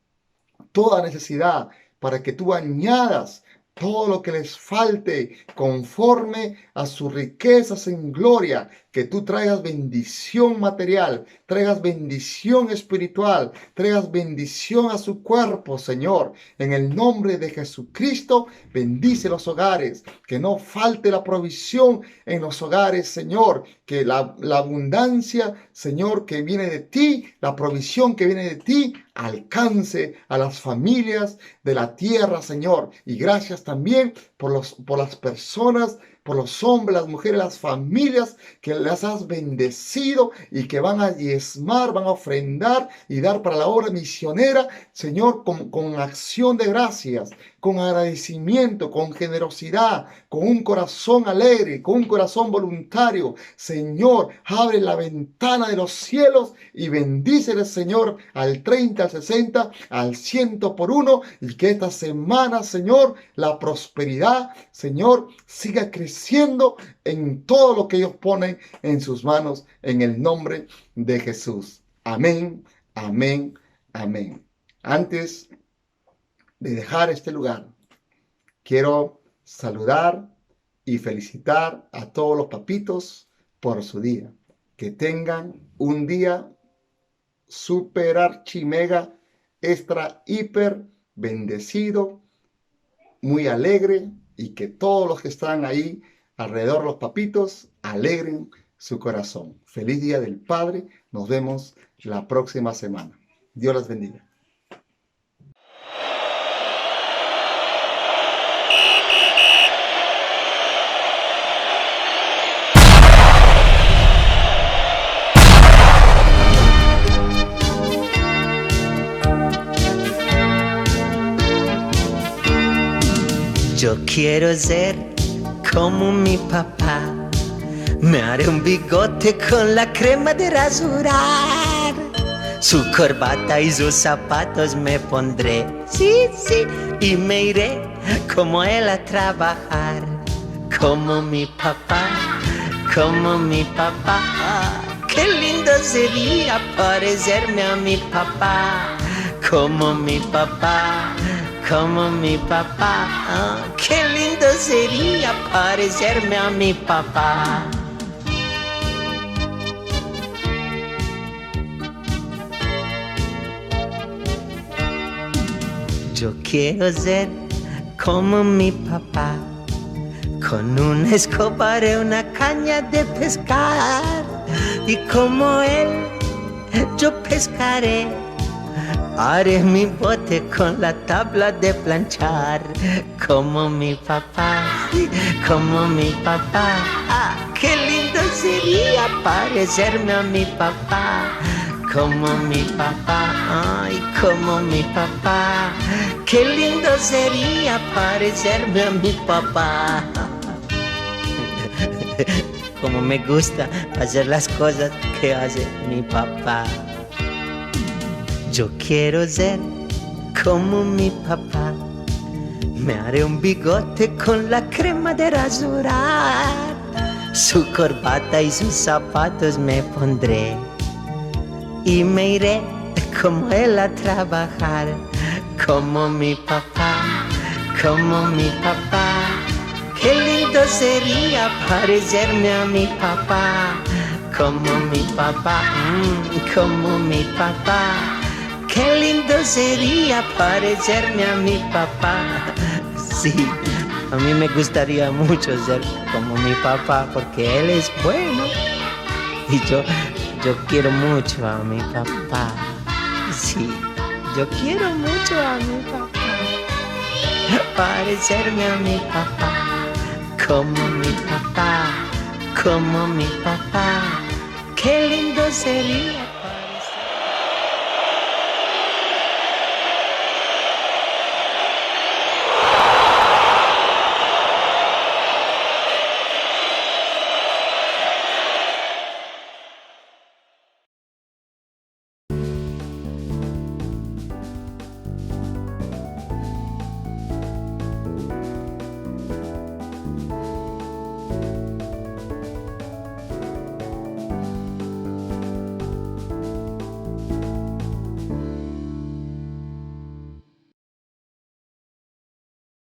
toda necesidad, para que tú añadas todo lo que les falte conforme a sus riquezas en gloria, que tú traigas bendición material, traigas bendición espiritual, traigas bendición a su cuerpo, Señor. En el nombre de Jesucristo, bendice los hogares, que no falte la provisión en los hogares, Señor, que la abundancia, Señor, que viene de ti, la provisión que viene de ti, alcance a las familias de la tierra, Señor. Y gracias también por las personas, por los hombres, las mujeres, las familias que las has bendecido y que van a diezmar, van a ofrendar y dar para la obra misionera, Señor, con acción de gracias, con agradecimiento, con generosidad, con un corazón alegre, con un corazón voluntario. Señor, abre la ventana de los cielos y bendícele, Señor, al 30, al 60, al 100 por uno, y que esta semana, Señor, la prosperidad, Señor, siga creciendo venciendo en todo lo que ellos ponen en sus manos, en el nombre de Jesús. Amén, amén, amén. Antes de dejar este lugar, quiero saludar y felicitar a todos los papitos por su día. Que tengan un día super archi mega extra hiper bendecido, muy alegre, y que todos los que están ahí alrededor de los papitos alegren su corazón. Feliz Día del Padre. Nos vemos la próxima semana. Dios las bendiga. Yo quiero ser como mi papá. Me haré un bigote con la crema de rasurar. Su corbata y sus zapatos me pondré, sí, sí, y me iré como él a trabajar. Como mi papá, como mi papá. Qué lindo sería parecerme a mi papá. Como mi papá, como mi papá. Qué lindo sería parecerme a mi papá. Yo quiero ser como mi papá, con una escoba y una caña de pescar. Y como él, yo pescaré. Haré mi bote con la tabla de planchar. Como mi papá, como mi papá. Qué lindo sería parecerme a mi papá. Como mi papá, ay, como mi papá. Qué lindo sería parecerme a mi papá. Como me gusta hacer las cosas que hace mi papá. Yo quiero ser como mi papá. Me haré un bigote con la crema de rasurar. Su corbata y sus zapatos me pondré. Y me iré como él a trabajar. Como mi papá, como mi papá. Qué lindo sería parecerme a mi papá. Como mi papá, como mi papá. Qué lindo sería parecerme a mi papá. Sí, a mí me gustaría mucho ser como mi papá porque él es bueno. Y yo quiero mucho a mi papá. Sí, yo quiero mucho a mi papá. Parecerme a mi papá. Como mi papá, como mi papá. Qué lindo sería